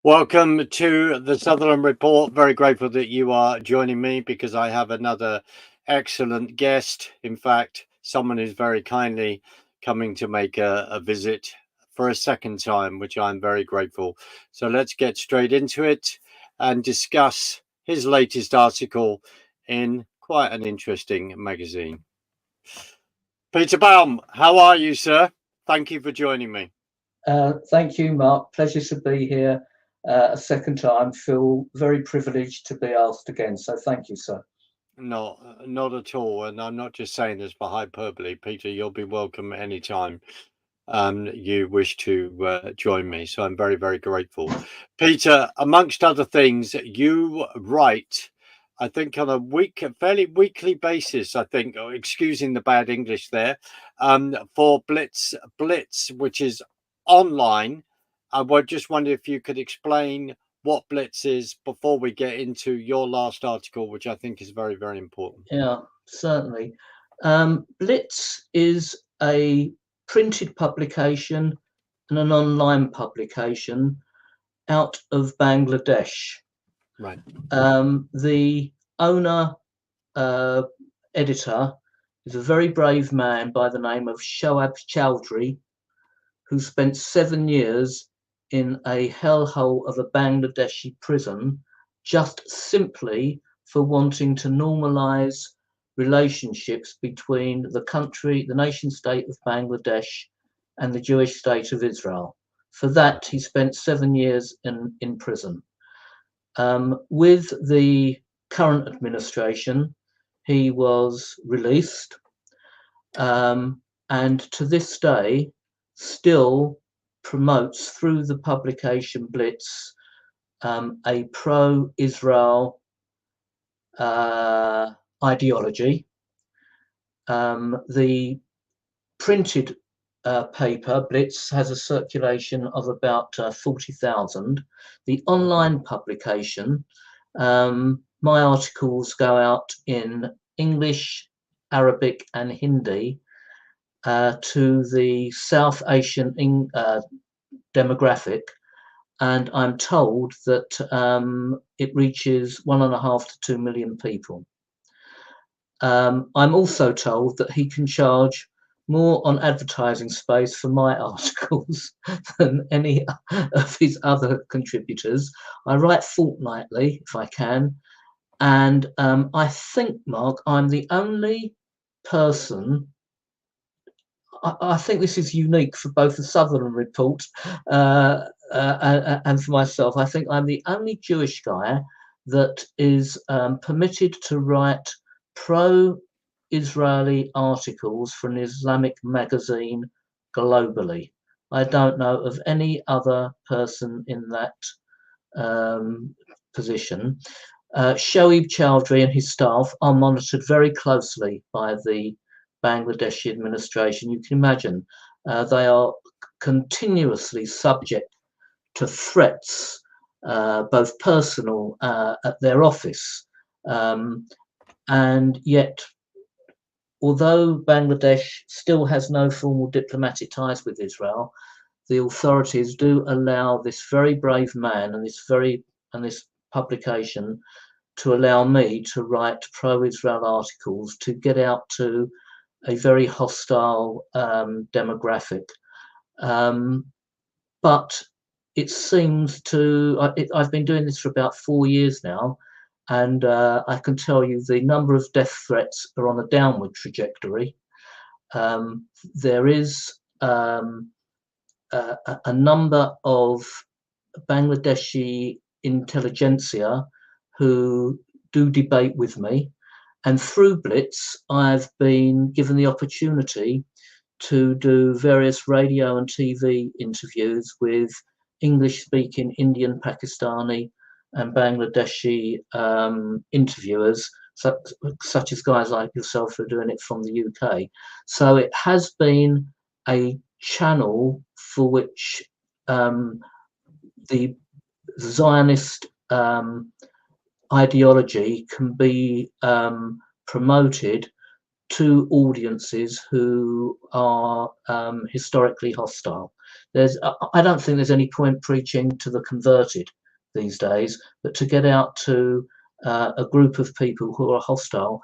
Welcome to the Sutherland Report. Very grateful that you are joining me because I have another excellent guest. In fact, someone who's very kindly coming to make a visit for a second time, which I'm very grateful. So let's get straight into it and discuss his latest article in quite an interesting magazine. Peter Baum, how are you, sir? Thank you for joining me. Thank you, Mark. Pleasure to be here a second time. Feel very privileged to be asked again. So thank you, sir. No, not at all. And I'm not just saying this for hyperbole. Peter, you'll be welcome anytime you wish to join me. So I'm very, very grateful. Peter, amongst other things, you write, I think on a fairly weekly basis, I think, excusing the bad English there, for Blitz, which is online. I would just wonder if you could explain what Blitz is before we get into your last article, which I think is very, very important. Yeah, certainly. Blitz is a printed publication and an online publication out of Bangladesh. Right. The owner, editor, is a very brave man by the name of Shoaib Chowdhury, who spent 7 years in a hellhole of a Bangladeshi prison just simply for wanting to normalize relationships between the nation state of Bangladesh and the Jewish state of Israel. For that, he spent 7 years in prison. With the current administration, he was released, and to this day still promotes through the publication Blitz a pro-Israel ideology. The printed paper, Blitz, has a circulation of about 40,000. The online publication, my articles go out in English, Arabic and Hindi to the South Asian demographic, and I'm told that it reaches 1.5 to 2 million people. I'm also told that he can charge more on advertising space for my articles than any of his other contributors. I write fortnightly if I can, and I think, Mark, I'm the only person. I think this is unique for both the Sutherland Report and for myself. I think I'm the only Jewish guy that is permitted to write pro-Israeli articles for an Islamic magazine globally. I don't know of any other person in that position. Shoaib Chowdhury and his staff are monitored very closely by the Bangladeshi administration. You can imagine they are continuously subject to threats, both personal at their office, and yet, although Bangladesh still has no formal diplomatic ties with Israel, the authorities do allow this very brave man and this publication to allow me to write pro-Israel articles to get out to a very hostile demographic. But it seems to, I've been doing this for about 4 years now, and I can tell you the number of death threats are on a downward trajectory. There is a number of Bangladeshi intelligentsia who do debate with me. And through Blitz, I've been given the opportunity to do various radio and TV interviews with English-speaking Indian, Pakistani and Bangladeshi interviewers, such as guys like yourself who are doing it from the UK. So it has been a channel for which the Zionist ideology can be promoted to audiences who are historically hostile. I don't think there's any point preaching to the converted these days, but to get out to a group of people who are hostile,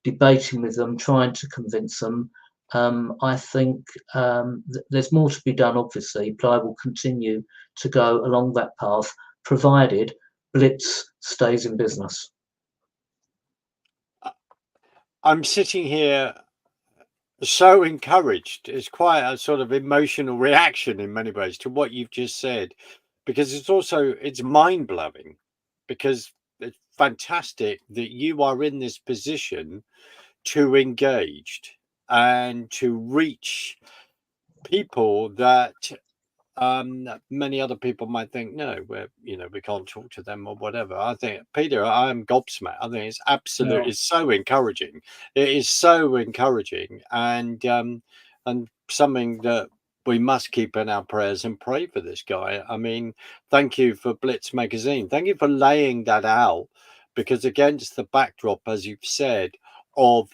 debating with them, trying to convince them. I think there's more to be done, obviously, but I will continue to go along that path, provided Blitz stays in business. I'm sitting here so encouraged. It's quite a sort of emotional reaction in many ways to what you've just said, because it's mind-blowing, because it's fantastic that you are in this position to engage and to reach people that many other people might think, no, we can't talk to them or whatever. I think, Peter, I am gobsmacked. I think it's absolutely, it's so encouraging. It is so encouraging, and something that we must keep in our prayers and pray for this guy. I mean, thank you for Blitz magazine. Thank you for laying that out, because against the backdrop, as you've said, of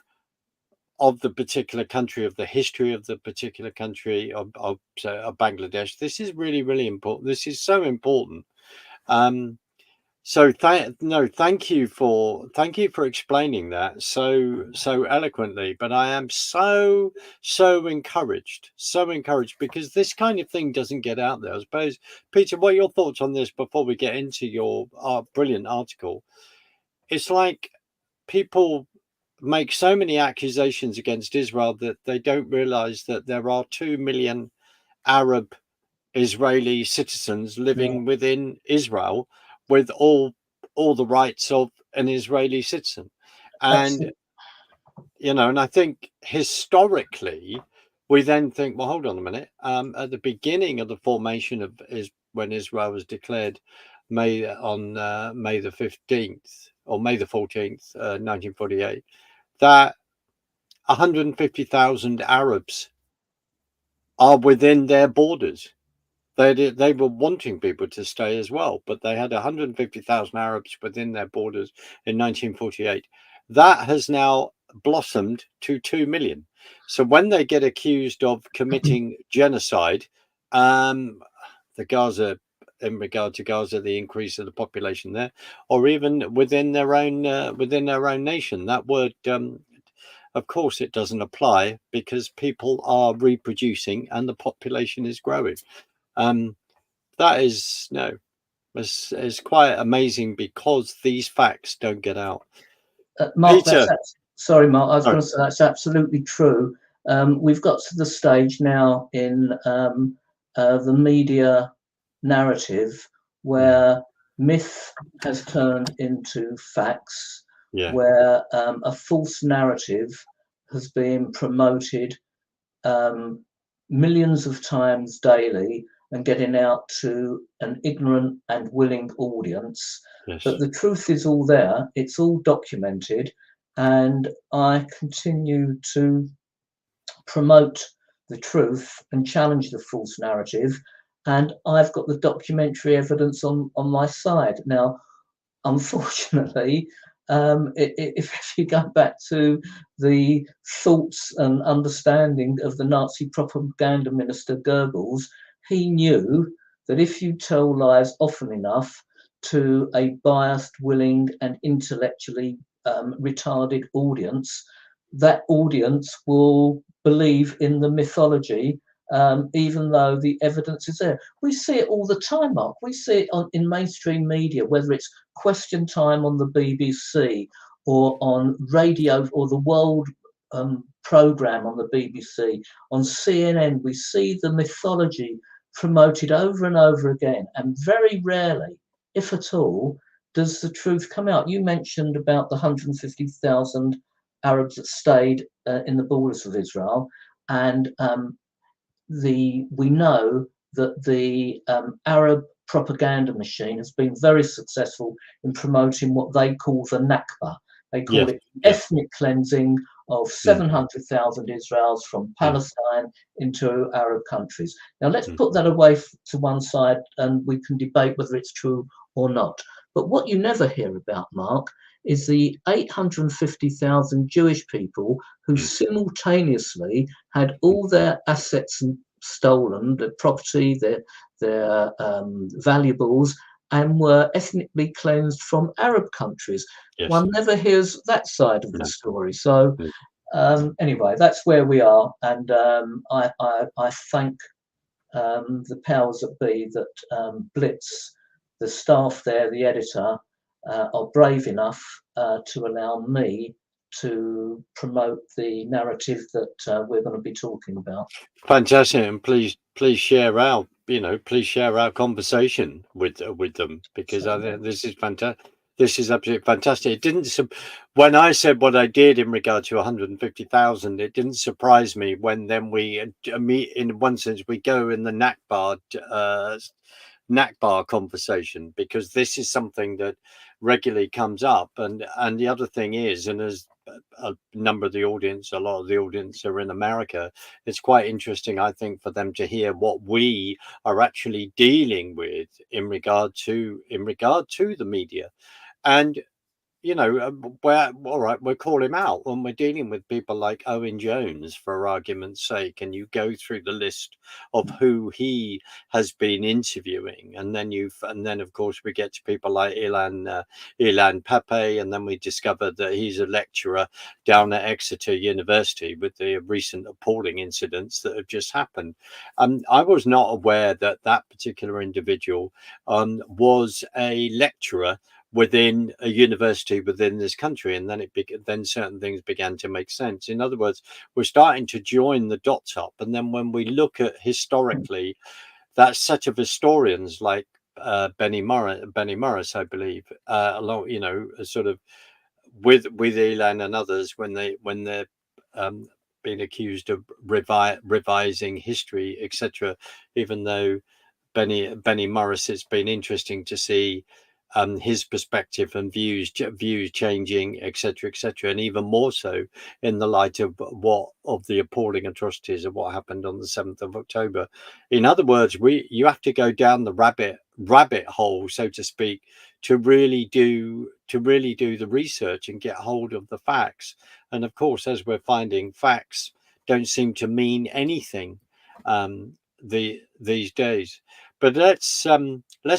the particular country, of the history of the particular country of Bangladesh, this is really, really important. This is so important. So thank you for explaining that so eloquently. But I am so encouraged, because this kind of thing doesn't get out there. I suppose, Peter, what are your thoughts on this before we get into your brilliant article? It's like people make so many accusations against Israel that they don't realize that there are 2 million Arab Israeli citizens living within Israel with all the rights of an Israeli citizen. And and I think historically we then think, well, hold on a minute, at the beginning of the formation of when Israel was declared May the 15th or May the 14th 1948, that 150,000 Arabs are within their borders. They were wanting people to stay as well, but they had 150,000 Arabs within their borders in 1948. That has now blossomed to 2 million. So when they get accused of committing genocide, the Gaza, in regard to Gaza, the increase of the population there, or even within their own nation, that word, of course, it doesn't apply, because people are reproducing and the population is growing. That is it's quite amazing, because these facts don't get out. Mark, Peter, sorry, Mark, I was going to say that's absolutely true. We've got to the stage now in the media narrative where myth has turned into facts, where a false narrative has been promoted millions of times daily and getting out to an ignorant and willing audience. But the truth is all there, it's all documented, and I continue to promote the truth and challenge the false narrative, and I've got the documentary evidence on my side. Now, unfortunately, if you go back to the thoughts and understanding of the Nazi propaganda minister Goebbels, he knew that if you tell lies often enough to a biased, willing, and intellectually retarded audience, that audience will believe in the mythology, even though the evidence is there. We see it all the time, Mark. We see it in mainstream media, whether it's Question Time on the BBC or on radio or the World programme on the BBC, on CNN. We see the mythology promoted over and over again, and very rarely, if at all, does the truth come out. You mentioned about the 150,000 Arabs that stayed in the borders of Israel, and we know that the Arab propaganda machine has been very successful in promoting what they call the Nakba. They call it ethnic cleansing of 700,000 Israelis from Palestine into Arab countries. Now, let's put that away to one side, and we can debate whether it's true or not. But what you never hear about, Mark, is the 850,000 Jewish people who simultaneously had all their assets stolen, their property, their valuables, and were ethnically cleansed from Arab countries. Yes. One never hears that side of the No. story. So No. anyway, that's where we are, and I thank the powers that be that Blitz, the staff there, the editor, are brave enough to allow me to promote the narrative that we're going to be talking about. Fantastic, and please share our please share our conversation with them, because I think this is fantastic. This is absolutely fantastic. It didn't when I said what I did in regard to 150,000, it didn't surprise me when then we meet, in one sense we go in the Nakba conversation, because this is something that regularly comes up, and the other thing is, and as a number of the audience, a lot of the audience are in America, it's quite interesting, I think, for them to hear what we are actually dealing with in regard to the media. And we'll call him out when we're dealing with people like Owen Jones, for argument's sake, and you go through the list of who he has been interviewing, and then of course we get to people like Ilan Pape, and then we discover that he's a lecturer down at Exeter University, with the recent appalling incidents that have just happened. I was not aware that that particular individual was a lecturer within a university within this country, and then certain things began to make sense. In other words, we're starting to join the dots up, and then when we look at historically that set of historians like Benny Morris, I believe, along sort of with Elan and others, when they're being accused of revising history, etc. Even though Benny Morris, it's been interesting to see his perspective and views changing, etc., and even more so in the light of the appalling atrocities of what happened on the 7th of October. In other words, you have to go down the rabbit hole, so to speak, to really do the research and get hold of the facts. And of course, as we're finding, facts don't seem to mean anything these days. But let's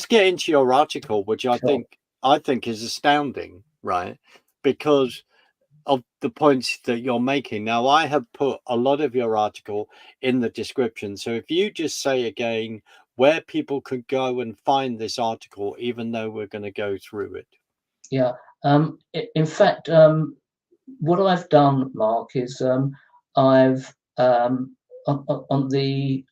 get into your article, which I think is astounding, right? Because of the points that you're making. Now, I have put a lot of your article in the description, so if you just say again where people could go and find this article, even though we're going to go through it. Yeah. In fact, what I've done, Mark, is I've on the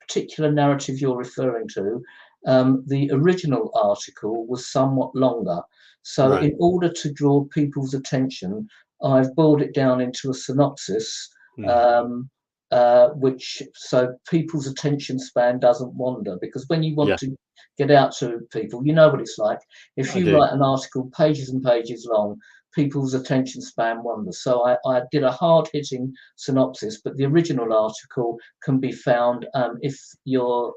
particular narrative you're referring to, the original article was somewhat longer. So in order to draw people's attention, I've boiled it down into a synopsis, which so people's attention span doesn't wander. Because when you want to get out to people, you know what it's like. If you write an article pages and pages long, people's attention span wanders. So I did a hard-hitting synopsis, but the original article can be found if your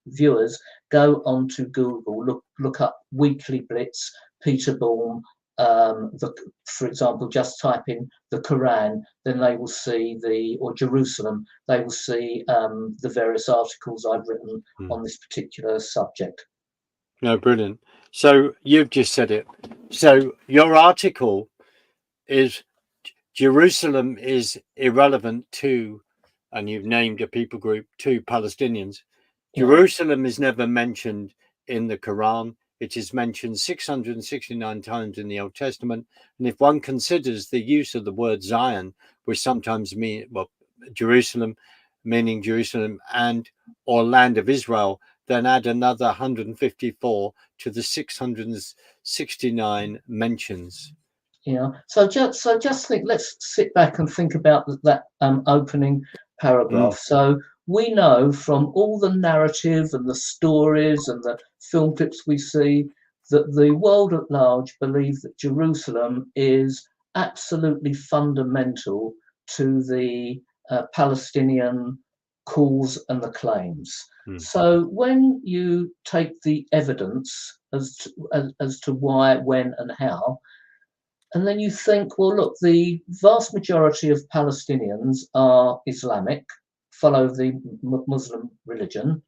viewers go onto Google, look up Weekly Blitz, Peter Baum, for example, just type in the Koran, then they will see or Jerusalem, they will see the various articles I've written on this particular subject. No, brilliant. So you've just said it. So your article is Jerusalem is irrelevant to, and you've named a people group, to Palestinians. Jerusalem is never mentioned in the Quran. It is mentioned 669 times in the Old Testament. And if one considers the use of the word Zion, which sometimes mean, Jerusalem, meaning Jerusalem or land of Israel, then add another 154 to the 669 mentions. So just think. Let's sit back and think about that opening paragraph. So we know from all the narrative and the stories and the film clips we see that the world at large believes that Jerusalem is absolutely fundamental to the Palestinian cause and the claims. So when you take the evidence as to why, when, and how, and then you think, well, look, the vast majority of Palestinians are Islamic, follow the Muslim religion,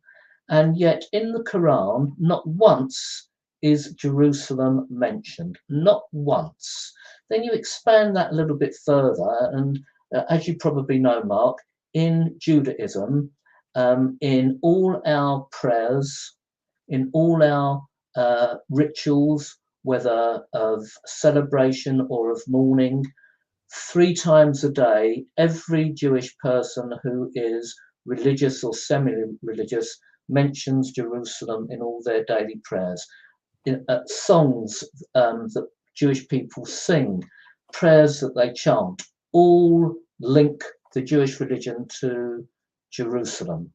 And yet in the Quran, not once is Jerusalem mentioned, not once. Then you expand that a little bit further, and as you probably know, Mark, in Judaism, in all our prayers, in all our rituals, whether of celebration or of mourning, 3 times a day, every Jewish person who is religious or semi-religious mentions Jerusalem in all their daily prayers. Songs that Jewish people sing, prayers that they chant, all link the Jewish religion to Jerusalem.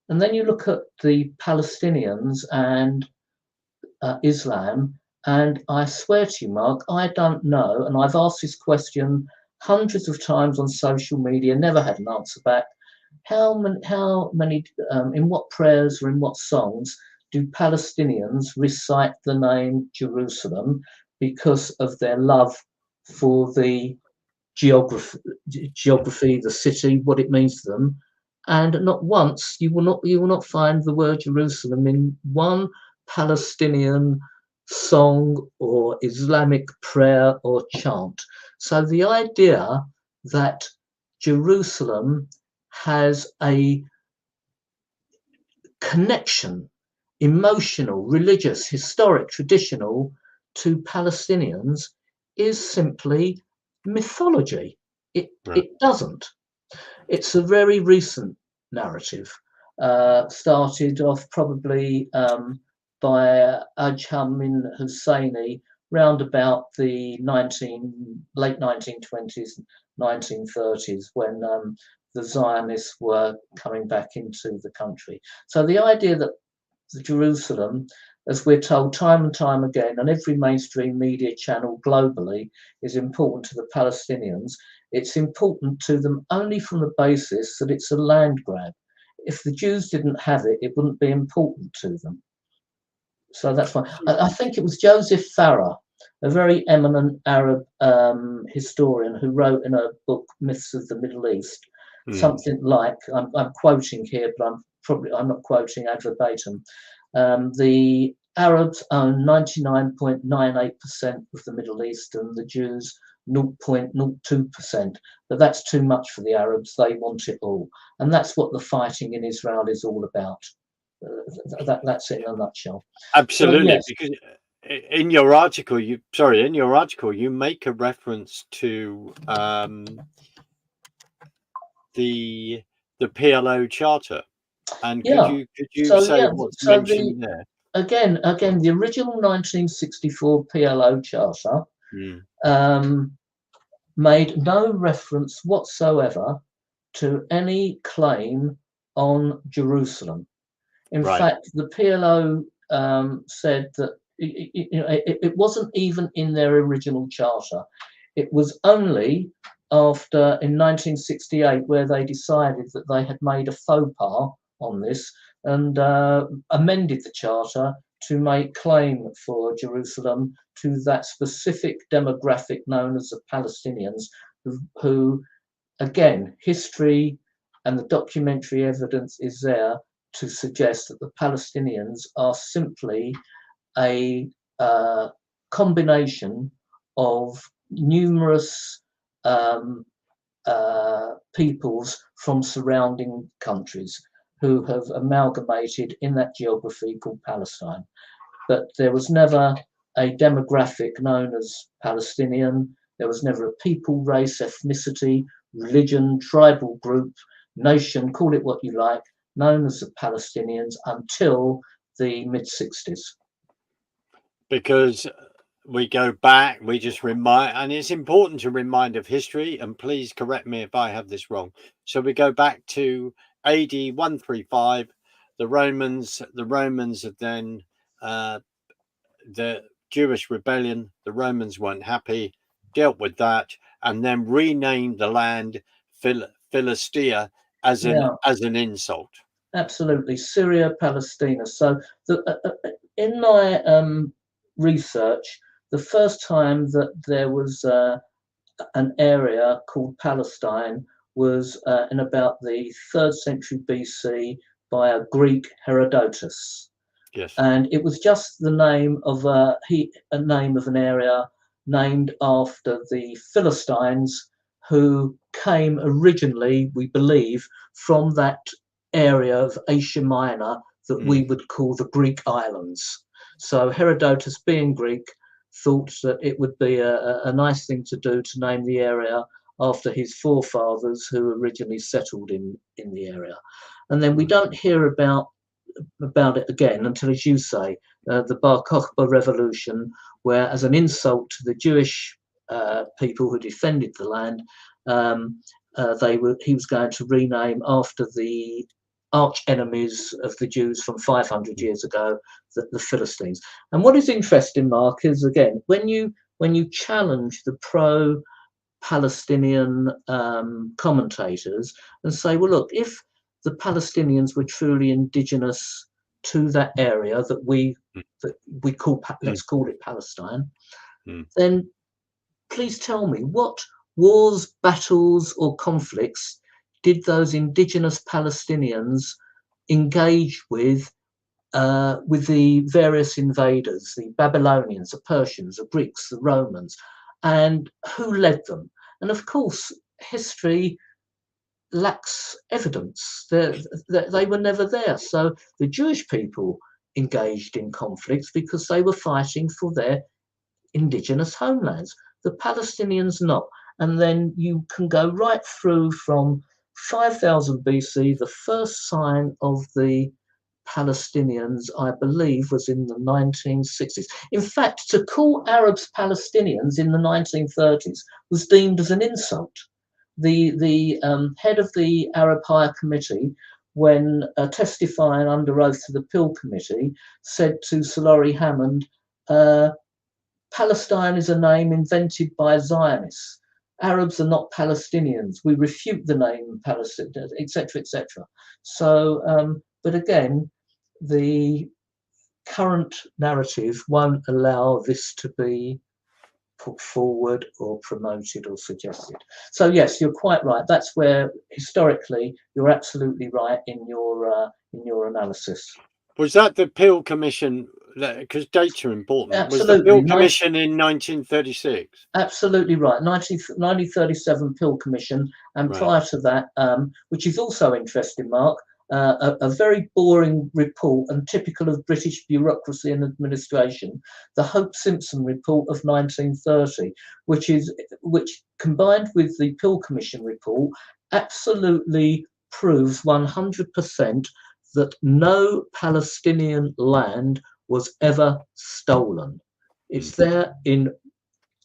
And then you look at the Palestinians and Islam, and I swear to you, Mark, I don't know, and I've asked this question hundreds of times on social media, never had an answer back. How many, in what prayers or in what songs do Palestinians recite the name Jerusalem because of their love for the geography, the city, what it means to them? And not once, you will not find the word Jerusalem in one Palestinian song or Islamic prayer or chant. So the idea that Jerusalem has a connection, emotional, religious, historic, traditional, to Palestinians is simply mythology. It doesn't. It's a very recent narrative, started off probably by Ajhamin Husseini round about the late 1920s, 1930s, when the Zionists were coming back into the country. So the idea that the Jerusalem, as we're told time and time again on every mainstream media channel globally, is important to the Palestinians. It's important to them only from the basis that it's a land grab. If the Jews didn't have it, it wouldn't be important to them. So that's why I think it was Joseph Farah, a very eminent Arab historian, who wrote in a book, Myths of the Middle East, something like, I'm quoting here, but I'm not quoting ad verbatim. The Arabs own 99.98% of the Middle East, and the Jews 0.02%. But that's too much for the Arabs. They want it all, and that's what the fighting in Israel is all about. That's it in a nutshell. Absolutely, So, yes. because in your article, you make a reference to the PLO charter, and could you say what's mentioned there? Again, the original 1964 PLO charter made no reference whatsoever to any claim on Jerusalem. In fact, the PLO said that it wasn't even in their original charter. It was only after, in 1968, where they decided that they had made a faux pas on this and amended the charter to make claim for Jerusalem to that specific demographic known as the Palestinians, who again, history and the documentary evidence is there to suggest that the Palestinians are simply a combination of numerous peoples from surrounding countries who have amalgamated in that geography called Palestine. But there was never a demographic known as Palestinian. There was never a people, race, ethnicity, religion, tribal group, nation, call it what you like, known as the Palestinians until the mid-60s. Because we go back, we just remind, and it's important to remind of history, and please correct me if I have this wrong. So we go back to AD 135, the Romans have then, the Jewish rebellion, the Romans weren't happy, dealt with that, and then renamed the land Philistia as an insult. Absolutely, Syria, Palestina. So in my research, the first time that there was an area called Palestine was in about the 3rd century BC by a Greek Herodotus. Yes. And it was just the name of a name of an area named after the Philistines, who came originally, we believe, from that area of Asia Minor that we would call the Greek islands. So Herodotus, being Greek, thought that it would be a nice thing to do to name the area after his forefathers who originally settled in the area. And then we don't hear about it again until, as you say, the Bar Kokhba revolution, where, as an insult to the Jewish people who defended the land, he was going to rename after the arch enemies of the Jews from 500 years ago, the Philistines. And what is interesting, Mark, is again when you challenge the pro-Palestinian commentators and say, well, look, if the Palestinians were truly indigenous to that area that we call, let's call it Palestine, then please tell me, what wars, battles, or conflicts did those indigenous Palestinians engage with the various invaders, the Babylonians, the Persians, the Greeks, the Romans, and who led them? And of course, history lacks evidence. They were never there. So the Jewish people engaged in conflicts because they were fighting for their indigenous homelands. The Palestinians not. And then you can go right through from 5000 BC. The first sign of the Palestinians, I believe, was in the 1960s. In fact, to call Arabs Palestinians in the 1930s was deemed as an insult. The head of the Arab Higher Committee, when testifying under oath to the Peel Committee, said to Sir Laurie Hammond, Palestine is a name invented by Zionists. Arabs are not Palestinians. We refute the name Palestine, etc., etc. So, but again, the current narrative won't allow this to be put forward or promoted or suggested. So yes, you're quite right. That's where historically you're absolutely right in your analysis. Was that the Peel Commission? Because dates are important. Absolutely. Was the Peel Commission in 1936? Absolutely right. 1937 Peel Commission, and Right. prior to that, which is also interesting, Mark, a very boring report and typical of British bureaucracy and administration, the Hope Simpson report of 1930, which combined with the Peel Commission report absolutely proves 100% that no Palestinian land was ever stolen. It's there in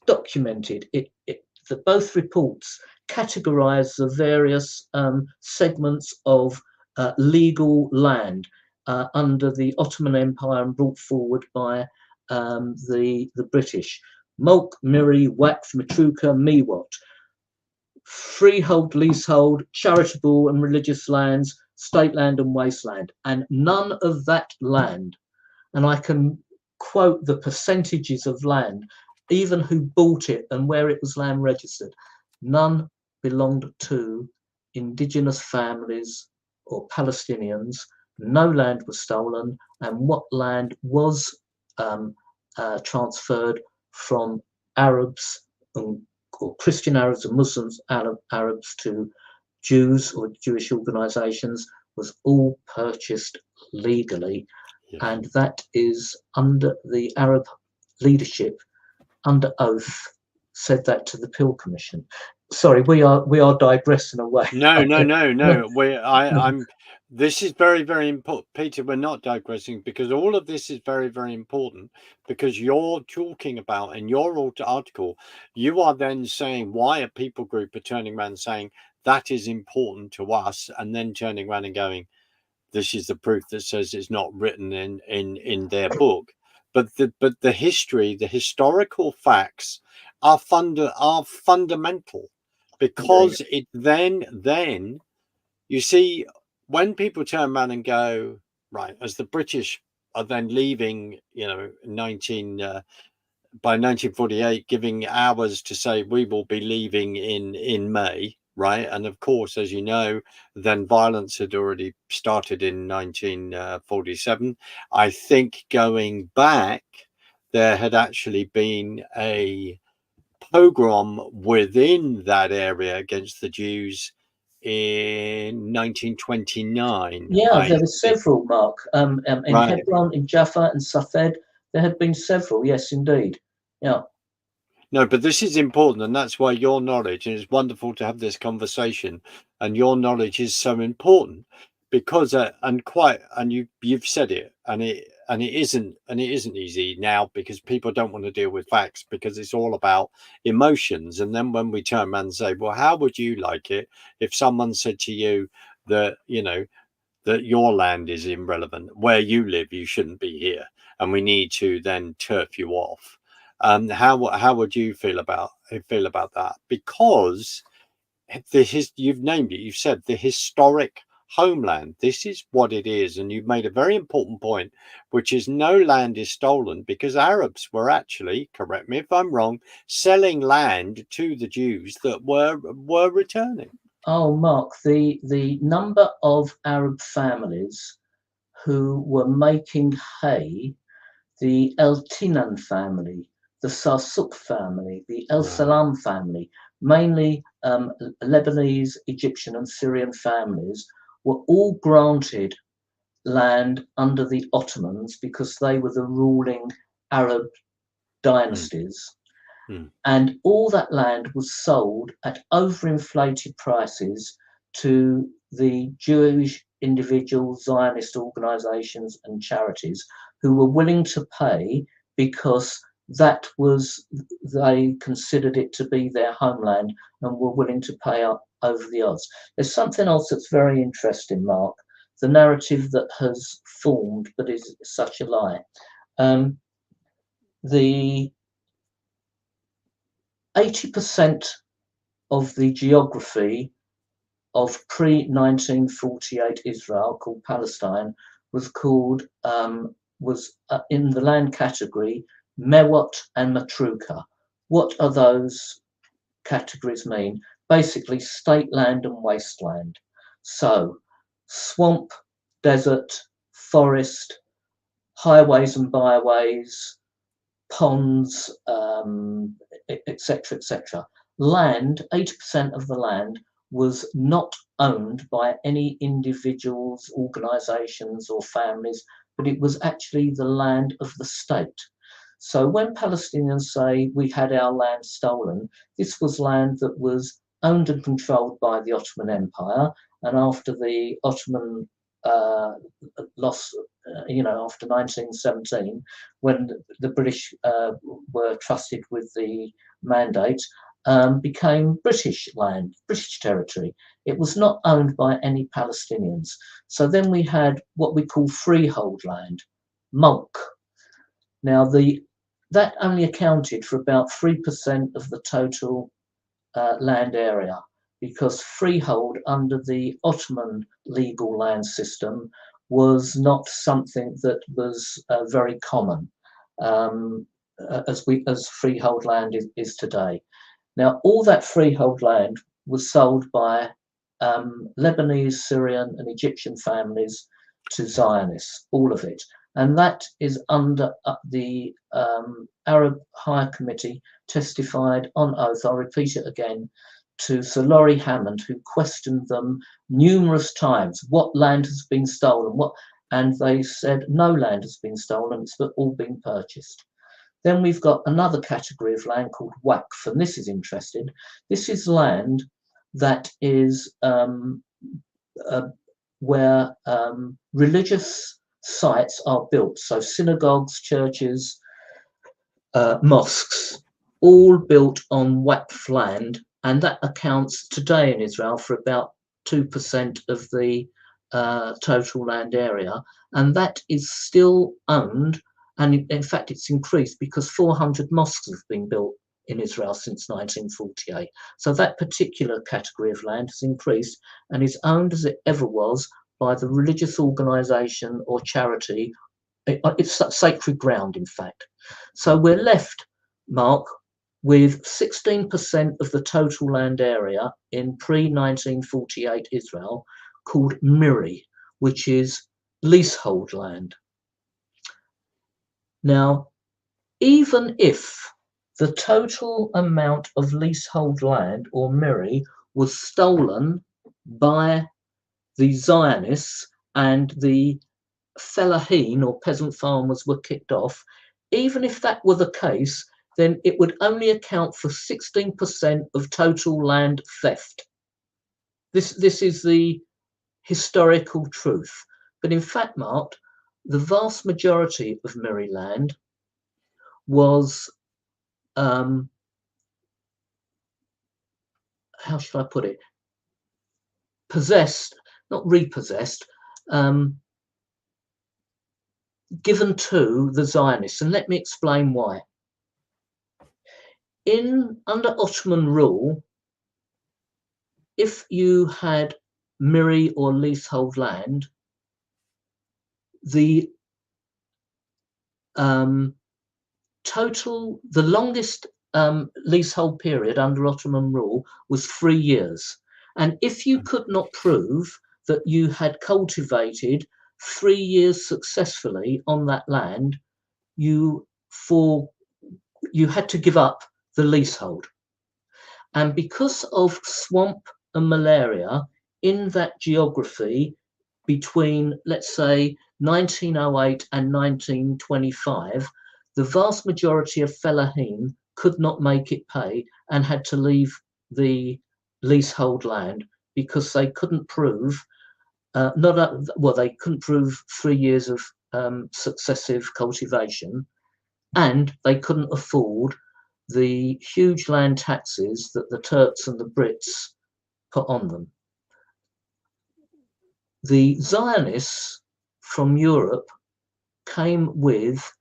documented. That both reports categorize the various segments of legal land under the Ottoman Empire and brought forward by the British. Mulk, Miri, Waqf, Matruka, Mewat. Freehold, leasehold, charitable and religious lands, state land and wasteland. And none of that land, and I can quote the percentages of land, even who bought it and where it was land registered, none belonged to indigenous families or Palestinians. No land was stolen, and what land was transferred from Arabs or Christian Arabs and Muslims Arabs to Jews or Jewish organizations was all purchased legally. Yes. And that is under the Arab leadership, under oath, said that to the Peel Commission. Sorry, we are digressing away. No. This is very, very important, Peter. We're not digressing, because all of this is very, very important, because you're talking about in your article, you are then saying why a people group are turning around saying that is important to us, and then turning around and going, this is the proof that says it's not written in their book. But the history, the historical facts are fundamental, because it then you see, when people turn around and go, right, as the British are then leaving, by 1948, giving hours to say we will be leaving in May, right? And of course, as you know, then violence had already started in 1947. I think going back, there had actually been a pogrom within that area against the Jews in 1929, Yeah, I there were think. several, Mark. In Right. Hebron, in Jaffa, and Safed, there had been several. Yes, indeed. Yeah. No, but this is important, and that's why your knowledge, and it's wonderful to have this conversation, and your knowledge is so important because, and you've said it, and it isn't easy now because people don't want to deal with facts because it's all about emotions. And then when we turn around and say, well, how would you like it if someone said to you that, that your land is irrelevant, where you live, you shouldn't be here, and we need to then turf you off. How would you feel about that? Because you've named it. You've said the historic homeland. This is what it is, and you've made a very important point, which is no land is stolen because Arabs were actually, correct me if I'm wrong, selling land to the Jews that were returning. Oh, Mark, the number of Arab families who were making hay, the El Tinan family, the Sarsuk family, the El Right. Salam family, mainly Lebanese, Egyptian, and Syrian families, were all granted land under the Ottomans because they were the ruling Arab Mm, dynasties. mm, And all that land was sold at overinflated prices to the Jewish individuals, Zionist organizations, and charities who were willing to pay because that was, they considered it to be their homeland and were willing to pay up over the odds. There's something else that's very interesting, Mark, the narrative that has formed but is such a lie. The 80% of the geography of pre-1948 Israel, called Palestine, was in the land category Mewat and Matruka. What are those categories mean? Basically, state land and wasteland. So, swamp, desert, forest, highways and byways, ponds, etc., etc. Land, 80% of the land was not owned by any individuals, organizations, or families, but it was actually the land of the state. So when Palestinians say we had our land stolen, this was land that was owned and controlled by the Ottoman Empire. And after the Ottoman loss, after 1917, when the British were trusted with the mandate, became British land, British territory. It was not owned by any Palestinians. So then we had what we call freehold land, mulk. Now, that only accounted for about 3% of the total land area, because freehold under the Ottoman legal land system was not something that was very common, as freehold land is today. Now, all that freehold land was sold by Lebanese, Syrian, and Egyptian families to Zionists, all of it. And that is under the Arab High Committee testified on oath, I'll repeat it again, to Sir Laurie Hammond, who questioned them numerous times, what land has been stolen, and they said no land has been stolen, it's all been purchased. Then we've got another category of land called Waqf, and this is interesting. This is land that is where religious sites are built. So synagogues, churches, mosques, all built on Waqf land, and that accounts today in Israel for about 2% of the total land area, and that is still owned. And in fact, it's increased because 400 mosques have been built in Israel since 1948. So that particular category of land has increased and is owned as it ever was by the religious organization or charity. It's sacred ground, in fact. So we're left, Mark, with 16% of the total land area in pre-1948 Israel called Miri, which is leasehold land. Now, even if the total amount of leasehold land, or Miri, was stolen by the Zionists and the fellahin, or peasant farmers, were kicked off, even if that were the case, then it would only account for 16% of total land theft. This is the historical truth. But in fact, Mark, the vast majority of Miri land was, how should I put it, possessed, not repossessed, given to the Zionists. And let me explain why. Under Ottoman rule, if you had Miri or leasehold land, the longest leasehold period under Ottoman rule was 3 years. And if you could not prove that you had cultivated 3 years successfully on that land, you had to give up the leasehold. And because of swamp and malaria in that geography between, let's say, 1908 and 1925, the vast majority of fellahin could not make it pay and had to leave the leasehold land because they couldn't prove they couldn't prove 3 years of successive cultivation, and they couldn't afford the huge land taxes that the Turks and the Brits put on them. The Zionists from Europe came with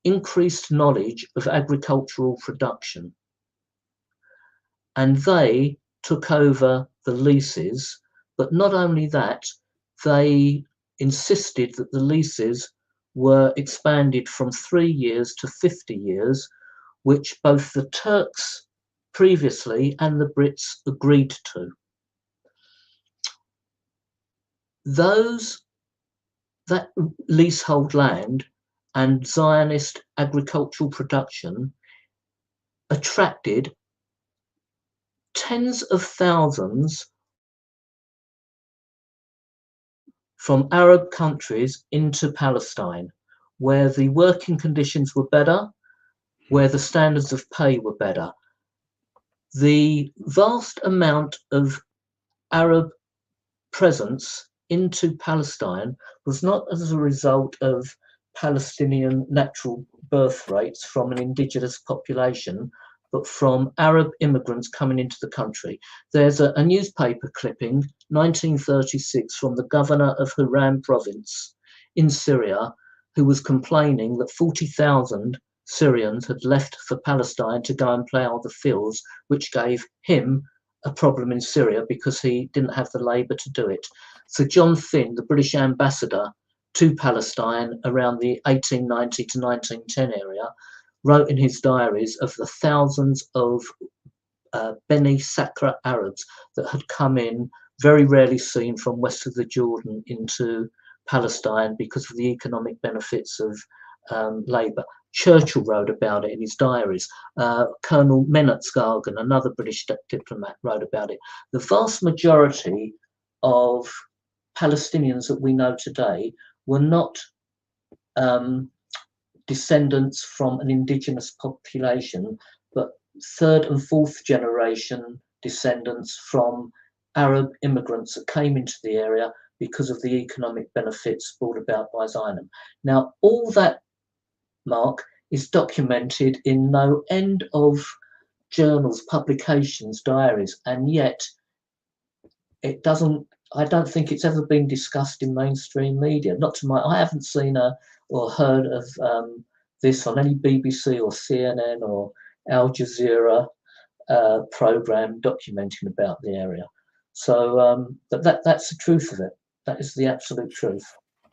increased knowledge of agricultural production, and they took over the leases. But not only that, they insisted that the leases were expanded from 3 years to 50 years, which both the Turks previously and the Brits agreed to. That leasehold land and Zionist agricultural production attracted tens of thousands from Arab countries into Palestine, where the working conditions were better, where the standards of pay were better. The vast amount of Arab presence into Palestine was not as a result of Palestinian natural birth rates from an indigenous population, but from Arab immigrants coming into the country. There's a newspaper clipping, 1936, from the governor of Haran province in Syria, who was complaining that 40,000 Syrians had left for Palestine to go and plough the fields, which gave him a problem in Syria because he didn't have the labour to do it. So John Finn, the British ambassador to Palestine around the 1890 to 1910 area, wrote in his diaries of the thousands of Beni Sakra Arabs that had come in, very rarely seen, from west of the Jordan into Palestine because of the economic benefits of labour. Churchill wrote about it in his diaries. Colonel Mennatsgagen, another British diplomat, wrote about it. The vast majority of Palestinians that we know today were not descendants from an indigenous population, but third and fourth generation descendants from Arab immigrants that came into the area because of the economic benefits brought about by Zionism. Now, all that, Mark, is documented in no end of journals, publications, diaries, and yet it doesn't, I don't think it's ever been discussed in mainstream media. Not to my, I haven't seen or heard of this on any BBC or CNN or Al Jazeera program documenting about the area. So, but that's the truth of it. That is the absolute truth.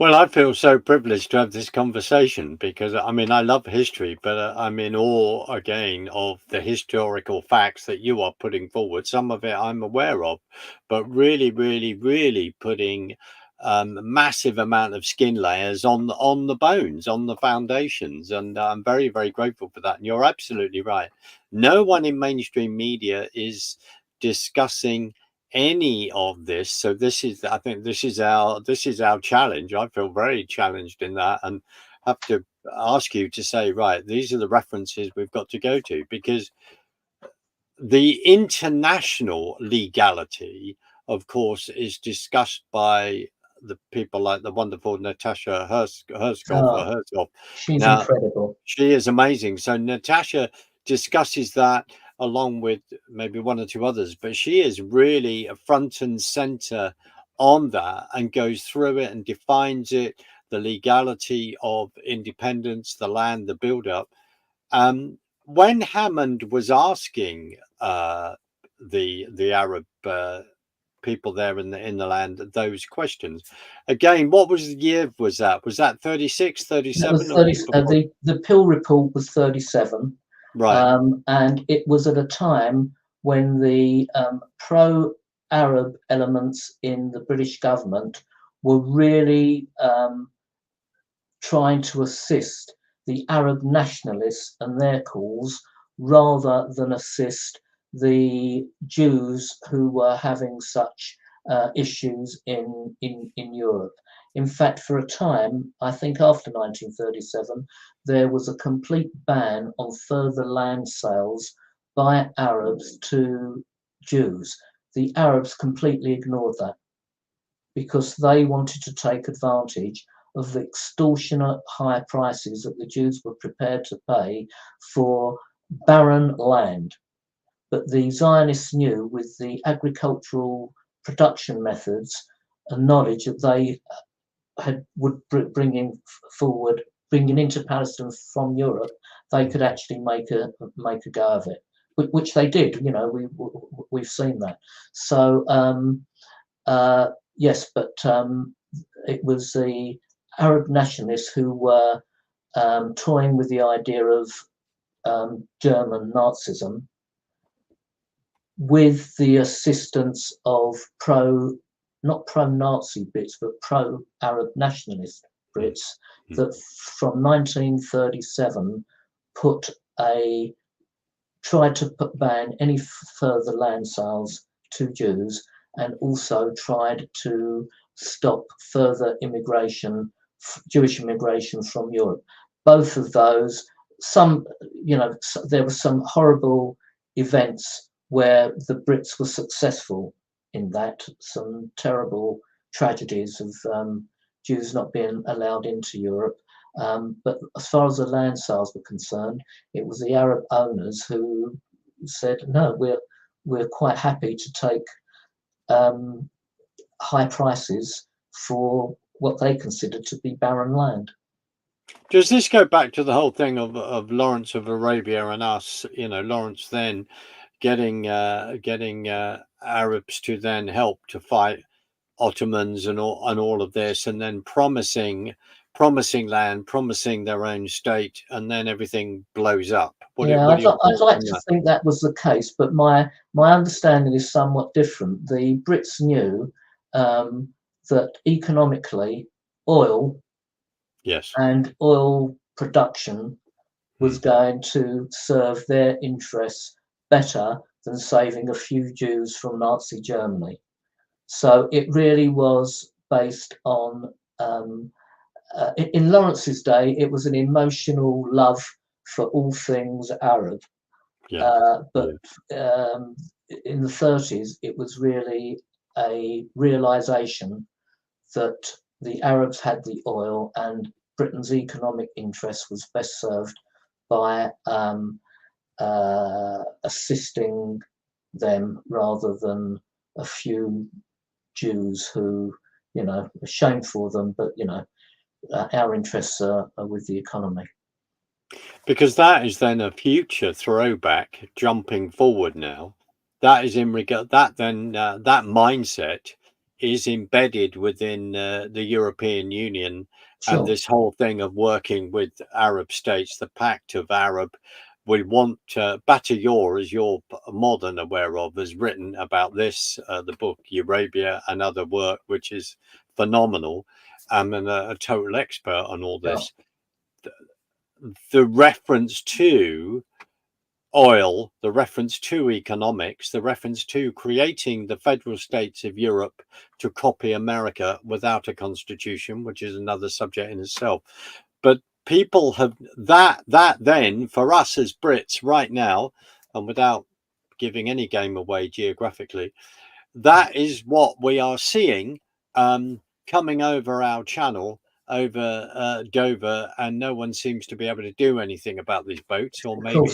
Well, I feel so privileged to have this conversation because I mean, I love history, but I'm in awe again of the historical facts that you are putting forward. Some of it I'm aware of, but really, really, really putting massive amount of skin layers on the bones, on the foundations, and I'm very, very grateful for that. And you're absolutely right. No one in mainstream media is discussing any of this. So this is, I think this is our challenge. I feel very challenged in that, and have to ask you to say, right, these are the references we've got to go to, because the international legality, of course, is discussed by the people like the wonderful Natasha Herskov or Oh, Herskov. she's Now, incredible. she is amazing. So Natasha discusses that along with maybe one or two others, but she is really a front and center on that and goes through it and defines it, the legality of independence, the land, the build up. When Hammond was asking the Arab people there in the land those questions, again, what was the year was that? Was that 36, That 37, was or 30. just before? The Pill report was 37, Right. and it was at a time when the pro-Arab elements in the British government were really trying to assist the Arab nationalists and their cause rather than assist the Jews who were having such issues in Europe. In fact, for a time, I think after 1937, there was a complete ban on further land sales by Arabs to Jews. The Arabs completely ignored that because they wanted to take advantage of the extortionate high prices that the Jews were prepared to pay for barren land. But the Zionists knew, with the agricultural production methods and knowledge that they would bringing forward, bringing into Palestine from Europe, they could actually make a go of it, which they did. You know, we've seen that. So yes, but it was the Arab nationalists who were toying with the idea of German Nazism with the assistance of not pro-Nazi Brits, but pro-Arab nationalist Brits, that from 1937 tried to ban any further land sales to Jews, and also tried to stop further immigration, Jewish immigration from Europe. Both of those, there were some horrible events where the Brits were successful in that, some terrible tragedies of Jews not being allowed into Europe. But as far as the land sales were concerned, it was the Arab owners who said, no, we're quite happy to take high prices for what they considered to be barren land. Does this go back to the whole thing of Lawrence of Arabia and us? You know, Lawrence then getting Arabs to then help to fight Ottomans and all of this, and then promising land, promising their own state, and then everything blows up. What Yeah, are your I'd thoughts like on to that? think that was the case, but my understanding is somewhat different. The Brits knew that economically, oil Yes. and oil production was going to serve their interests better than saving a few Jews from Nazi Germany. So it really was based on, in Lawrence's day, it was an emotional love for all things Arab. Yeah. But in the 30s, it was really a realization that the Arabs had the oil and Britain's economic interest was best served by assisting them rather than a few Jews who, a shame for them, but our interests are with the economy. Because that is then a future throwback jumping forward now. That is in regard that then that mindset is embedded within the European Union, Sure. and this whole thing of working with Arab states, the Pact of Arab. We want Batayor, as you're more than aware of, has written about this, the book Eurabia and other work, which is phenomenal. I'm a total expert on all this. The reference to oil, the reference to economics, the reference to creating the federal states of Europe to copy America without a constitution, which is another subject in itself. But people have that then for us as Brits right now, and without giving any game away geographically, that is what we are seeing coming over our channel over Dover, and no one seems to be able to do anything about these boats, or maybe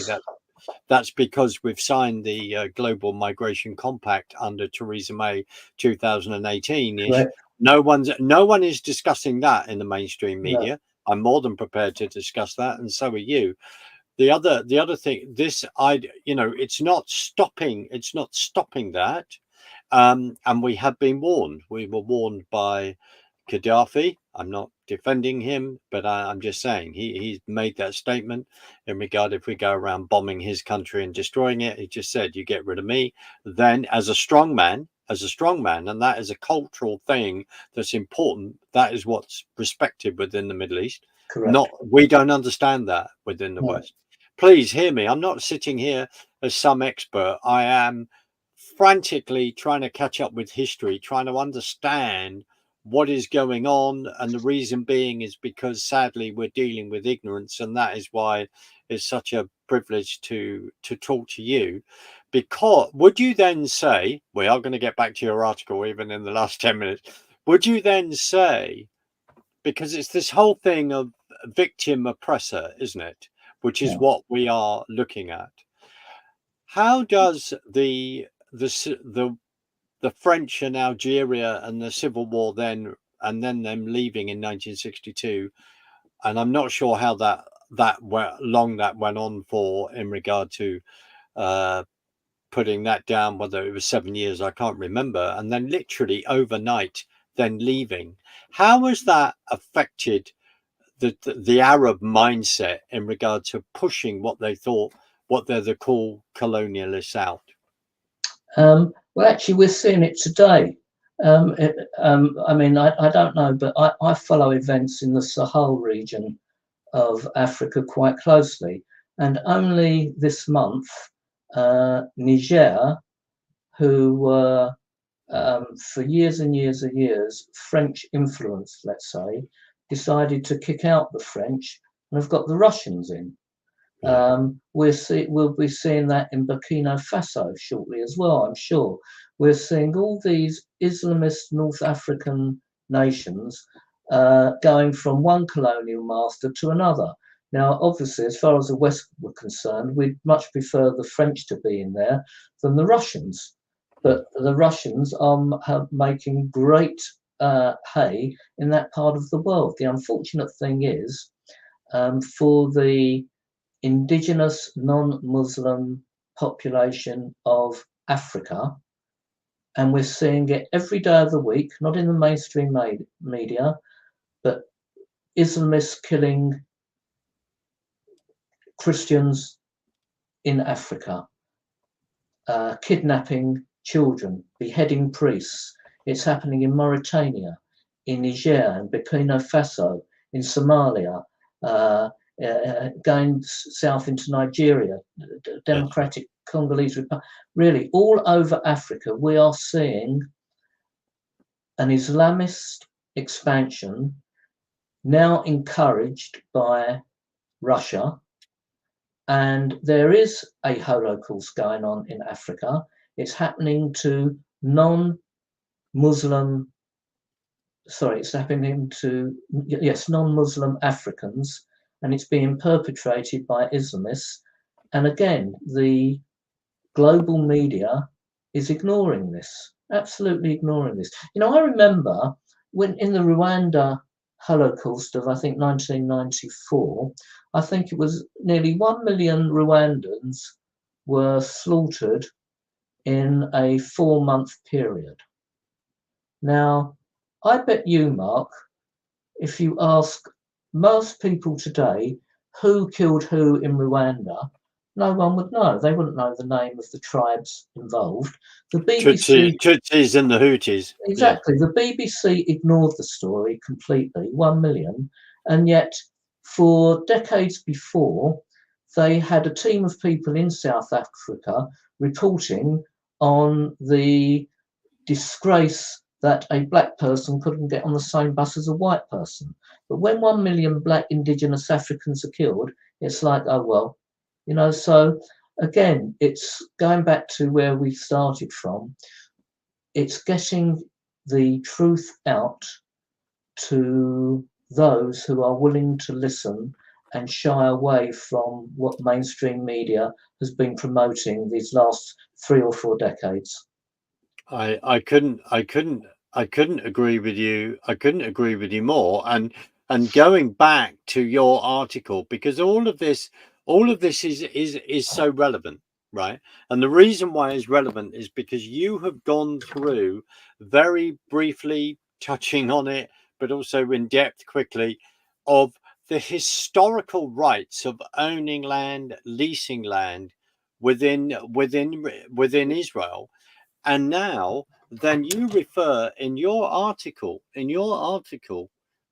that's because we've signed the Global Migration Compact under Theresa May 2018-ish. Right. No one is discussing that in the mainstream media. No. I'm more than prepared to discuss that, and so are you. The other thing, it's not stopping that. And we have been warned. We were warned by Gaddafi. I'm not defending him, but I'm just saying he's made that statement in regard, if we go around bombing his country and destroying it, he just said, you get rid of me. Then as a strong man, and that is a cultural thing that's important. That is what's respected within the Middle East. Correct. We don't understand that within the West. Please hear me. I'm not sitting here as some expert. I am frantically trying to catch up with history, trying to understand what is going on, and the reason being is because sadly we're dealing with ignorance, and that is why it's such a privilege to talk to you. Because would you then say, we are going to get back to your article even in the last 10 minutes, would you then say, because it's this whole thing of victim oppressor, isn't it, which is what we are looking at, how does the French and Algeria and the civil war then, and then them leaving in 1962, and I'm not sure how long that went on for in regard to putting that down, whether it was 7 years, I can't remember, and then literally overnight then leaving. How has that affected the Arab mindset in regard to pushing what they're the cool colonialists out? Well, actually, we're seeing it today. I mean, I don't know, but I follow events in the Sahel region of Africa quite closely. And only this month, Niger, who were for years and years and years French influenced, let's say, decided to kick out the French and have got the Russians in. We'll be seeing that in Burkina Faso shortly as well, I'm sure. We're seeing all these Islamist North African nations going from one colonial master to another. Now, obviously, as far as the West were concerned, we'd much prefer the French to be in there than the Russians. But the Russians are making great hay in that part of the world. The unfortunate thing is, for the indigenous non-Muslim population of Africa, and we're seeing it every day of the week, not in the mainstream media, but Islamists killing Christians in Africa, kidnapping children, beheading priests. It's happening in Mauritania, in Niger, in Burkina Faso, in Somalia, going south into Nigeria, Democratic Congolese Republic. Really, all over Africa, we are seeing an Islamist expansion now encouraged by Russia. And there is a Holocaust going on in Africa. It's happening to non-Muslim Africans, and it's being perpetrated by Islamists. And again, the global media is ignoring this, absolutely ignoring this. You know, I remember when in the Rwanda Holocaust of, I think, 1994, I think it was nearly 1 million Rwandans were slaughtered in a 4-month period. Now, I bet you, Mark, if you ask most people today who killed who in Rwanda, no one would know. They wouldn't know the name of the tribes involved. The BBC, Tutsis and the Houthis. Yeah. exactly, the BBC ignored the story completely, 1 million, and yet for decades before, they had a team of people in South Africa reporting on the disgrace that a black person couldn't get on the same bus as a white person. But when 1 million black indigenous Africans are killed, it's like, oh, well, you know, so again, it's going back to where we started from. It's getting the truth out to those who are willing to listen and shy away from what mainstream media has been promoting these last 3 or 4 decades. I couldn't agree with you. I couldn't agree with you more. And going back to your article, because all of this is so relevant, right? And the reason why it's relevant is because you have gone through, very briefly touching on it, but also in depth quickly, of the historical rights of owning land, leasing land within Israel. And now then you refer in your article,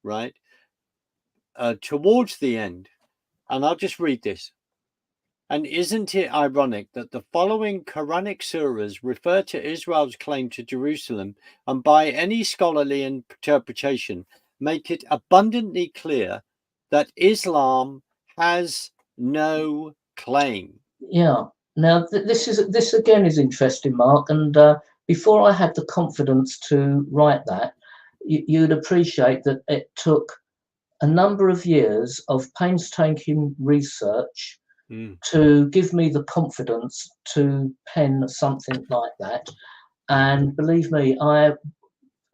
right, towards the end, and I'll just read this. And isn't it ironic that the following Quranic surahs refer to Israel's claim to Jerusalem, and by any scholarly interpretation make it abundantly clear that Islam has no claim? Yeah. Now, this again is interesting, Mark. And before I had the confidence to write that, you'd appreciate that it took a number of years of painstaking research to give me the confidence to pen something like that. And believe me, I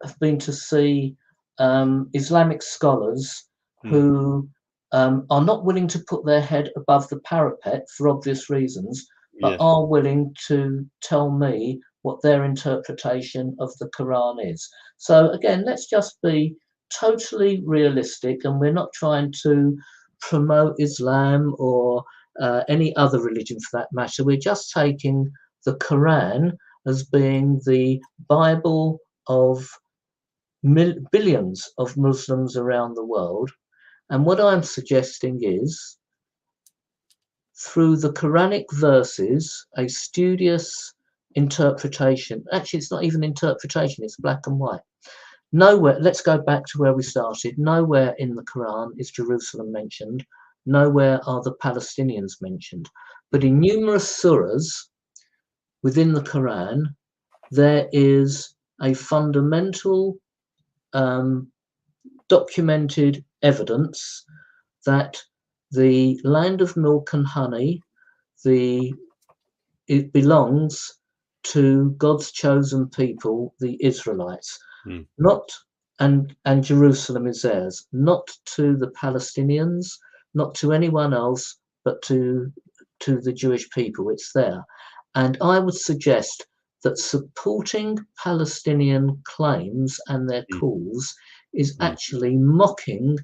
have been to see Islamic scholars who are not willing to put their head above the parapet for obvious reasons, but Yes. are willing to tell me what their interpretation of the Quran is. So again, let's just be totally realistic, and we're not trying to promote Islam or any other religion for that matter. We're just taking the Quran as being the Bible of billions of Muslims around the world. And what I'm suggesting is, through the Quranic verses, a studious interpretation. Actually, it's not even interpretation, it's black and white. Nowhere, let's go back to where we started. Nowhere in the Quran is Jerusalem mentioned. Nowhere are the Palestinians mentioned. But in numerous surahs within the Quran, there is a fundamental documented evidence that the land of milk and honey, it belongs to God's chosen people, the Israelites, not and Jerusalem is theirs, not to the Palestinians, not to anyone else, but to the Jewish people. It's there. And I would suggest that supporting Palestinian claims and their calls is actually mocking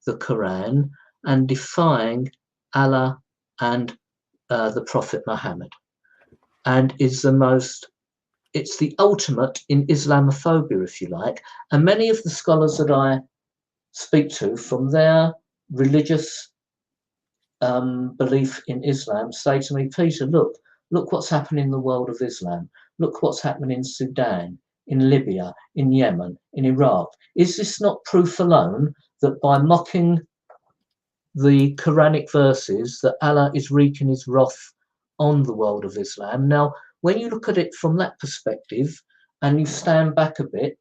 the Quran and defying Allah and the Prophet Muhammad, and is it's the ultimate in Islamophobia, if you like. And many of the scholars that I speak to from their religious belief in Islam say to me, Peter, look what's happening in the world of Islam. Look what's happening in Sudan, in Libya, in Yemen, in Iraq. Is this not proof alone that by mocking the Quranic verses that Allah is wreaking his wrath on the world of Islam? Now, when you look at it from that perspective and you stand back a bit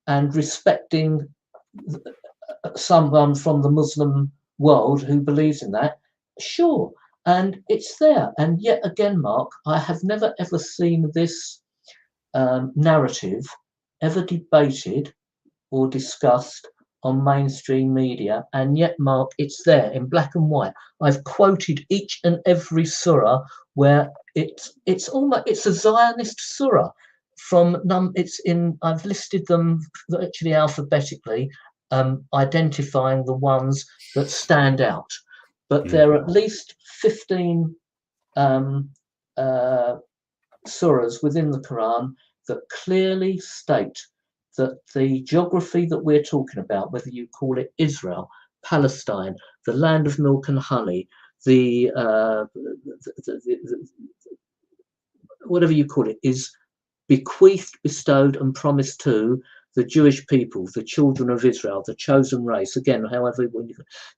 and respecting someone from the Muslim world who believes in that, sure, and it's there. And yet again, Mark, I have never ever seen this narrative ever debated or discussed on mainstream media, and yet, Mark, it's there in black and white. I've quoted each and every surah where it's a Zionist surah. I've listed them actually alphabetically, identifying the ones that stand out. But there are at least 15 surahs within the Quran that clearly state that the geography that we're talking about, whether you call it Israel, Palestine, the land of milk and honey, whatever you call it, is bequeathed, bestowed, and promised to the Jewish people, the children of Israel, the chosen race. Again, however,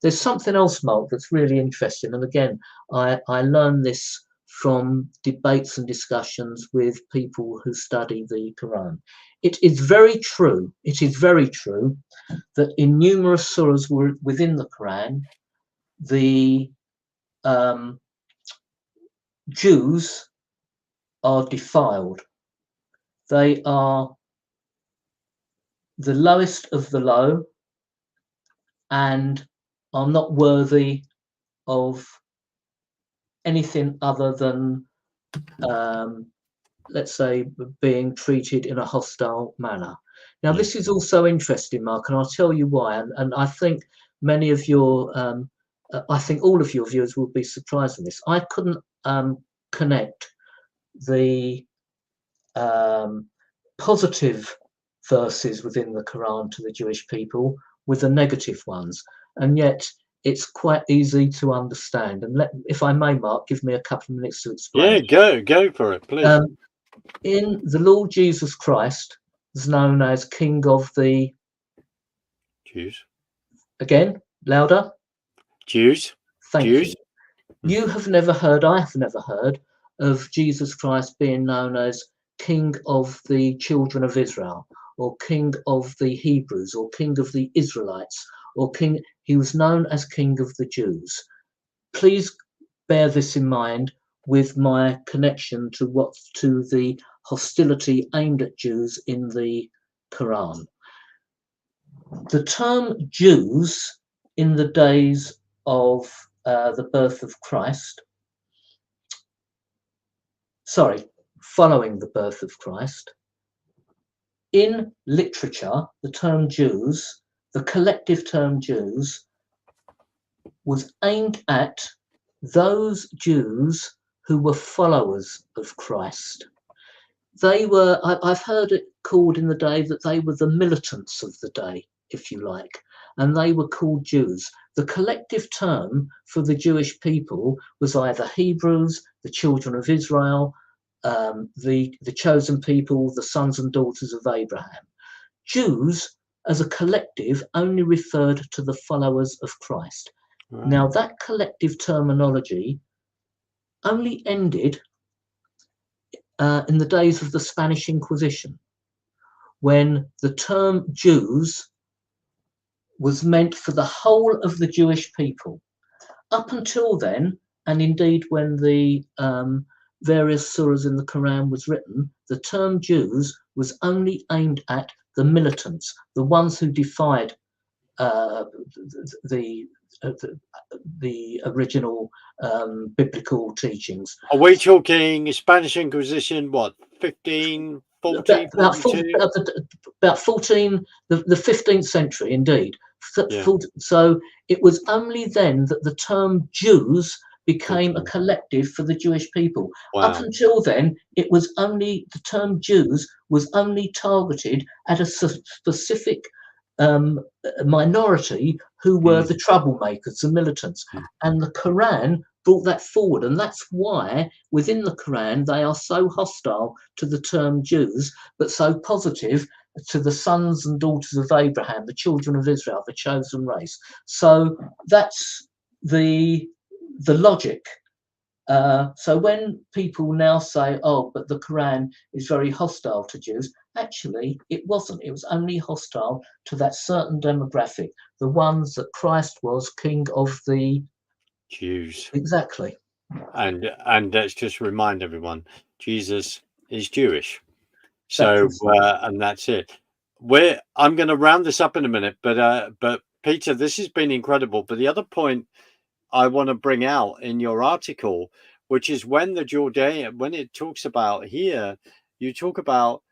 there's something else, Mark, that's really interesting. And again, I learned this from debates and discussions with people who study the Quran. It is very true. It is very true that in numerous surahs within the Quran, the Jews are defiled. They are the lowest of the low and are not worthy of anything other than, let's say, being treated in a hostile manner. Now, this is also interesting, Mark, and I'll tell you why. And I think many of your, I think all of your viewers will be surprised in this. I couldn't connect the positive verses within the Quran to the Jewish people with the negative ones, and yet it's quite easy to understand. And if I may, Mark, give me a couple of minutes to explain. Yeah, go for it, please. In the Lord Jesus Christ is known as King of the Jews. Again, louder. Jews. Thank Jews. you. You have never heard, I have never heard of Jesus Christ being known as King of the children of Israel, or King of the Hebrews, or King of the Israelites, or King. He was known as King of the Jews. Please bear this in mind with my connection to the hostility aimed at Jews in the Quran. The term Jews in the days of the birth of Christ, following the birth of Christ, in literature, the term Jews, the collective term Jews, was aimed at those Jews who were followers of Christ. They were, I've heard it called in the day that they were the militants of the day, if you like, and they were called Jews. The collective term for the Jewish people was either Hebrews, the children of Israel, the chosen people, the sons and daughters of Abraham. Jews, as a collective, only referred to the followers of Christ. Right. Now, that collective terminology only ended in the days of the Spanish Inquisition, when the term Jews was meant for the whole of the Jewish people. Up until then, and indeed when the various surahs in the Quran was written, the term Jews was only aimed at the militants, the ones who defied the original biblical teachings. Are we talking Spanish Inquisition, what, 15, 14, about 14, the 15th century, indeed. Yeah. So it was only then that the term Jews became a collective for the Jewish people. Wow. Up until then, it was only, the term Jews was only targeted at a specific minority who were the troublemakers, the militants. And the Quran brought that forward, and that's why within the Quran they are so hostile to the term Jews, but so positive to the sons and daughters of Abraham, the children of Israel, the chosen race. So that's the logic. So when people now say, oh, but the Quran is very hostile to Jews, actually it wasn't. It was only hostile to that certain demographic, the ones that Christ was King of the Jews. Exactly. And let's just remind everyone, Jesus is Jewish. So and that's it. I'm going to round this up in a minute, but Peter, this has been incredible. But the other point I want to bring out in your article, which is when it talks about here, you talk about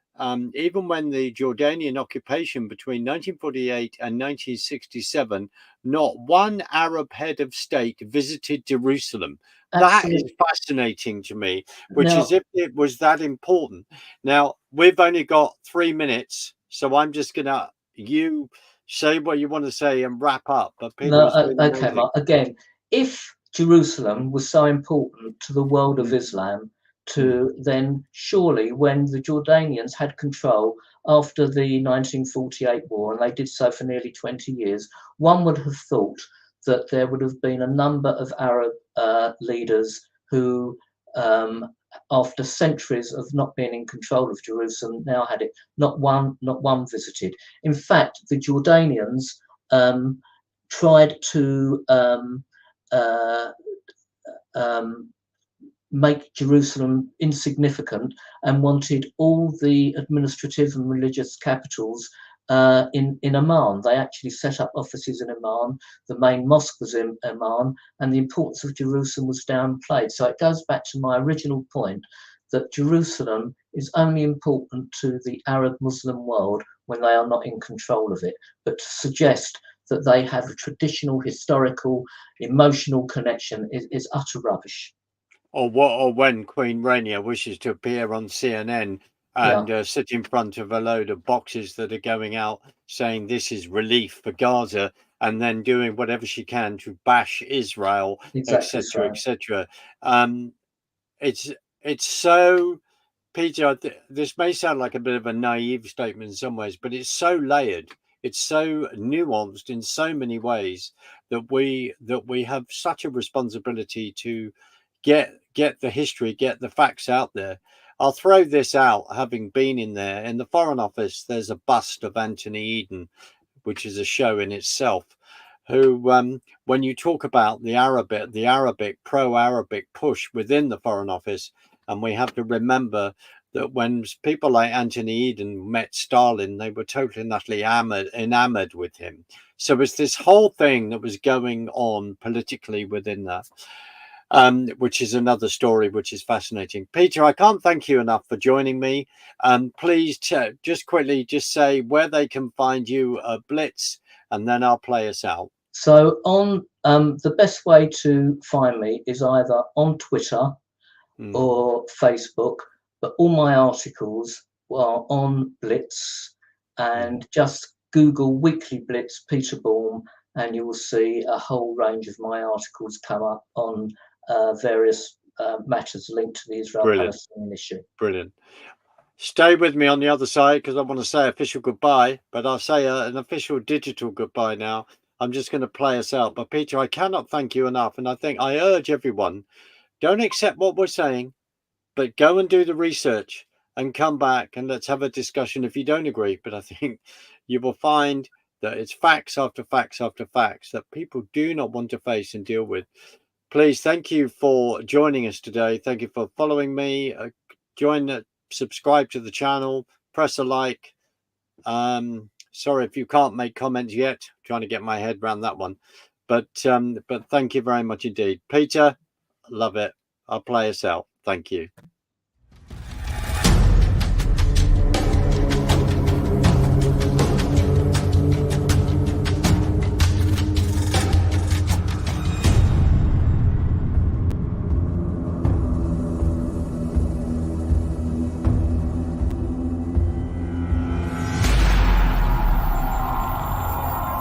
even when the Jordanian occupation between 1948 and 1967, not one Arab head of state visited Jerusalem. That is fascinating to me, which is if it was that important. Now, we've only got 3 minutes, so I'm just going to, you say what you want to say and wrap up. But Peter, okay, Mark, again, if Jerusalem was so important to the world of Islam, then surely when the Jordanians had control after the 1948 war, and they did so for nearly 20 years, one would have thought that there would have been a number of Arab leaders who, after centuries of not being in control of Jerusalem, now had it. Not one visited. In fact, the Jordanians tried to make Jerusalem insignificant and wanted all the administrative and religious capitals in Amman. They actually set up offices in Amman. The main mosque was in Amman, and the importance of Jerusalem was downplayed. So it goes back to my original point that Jerusalem is only important to the Arab Muslim world when they are not in control of it. But to suggest that they have a traditional, historical, emotional connection is utter rubbish. Or when Queen Rania wishes to appear on CNN and sit in front of a load of boxes that are going out saying this is relief for Gaza, and then doing whatever she can to bash Israel, etc., etc. It's so, Peter, this may sound like a bit of a naive statement in some ways, but it's so layered. It's so nuanced in so many ways that we have such a responsibility to get the history, get the facts out there. I'll throw this out, having been in there. In the Foreign Office, there's a bust of Anthony Eden, which is a show in itself, who, when you talk about the Arabic, pro-Arabic push within the Foreign Office, and we have to remember that when people like Anthony Eden met Stalin, they were totally and utterly enamored with him. So it's this whole thing that was going on politically within that. Which is another story which is fascinating. Peter, I can't thank you enough for joining me. Please just quickly just say where they can find you at Blitz, and then I'll play us out. So on the best way to find me is either on Twitter or Facebook, but all my articles are on Blitz, and just Google Weekly Blitz Peter Baum, and you will see a whole range of my articles come up on various matters linked to the Israel-Palestinian issue. Brilliant. Stay with me on the other side because I want to say official goodbye, but I'll say an official digital goodbye now. I'm just going to play us out. But Peter, I cannot thank you enough. And I think I urge everyone, don't accept what we're saying, but go and do the research and come back and let's have a discussion if you don't agree. But I think you will find that it's facts after facts after facts that people do not want to face and deal with. Please, thank you for joining us today. Thank you for following me. Subscribe to the channel, press a like. Sorry if you can't make comments yet. I'm trying to get my head around that one. But thank you very much indeed. Peter, love it. I'll play us out. Thank you.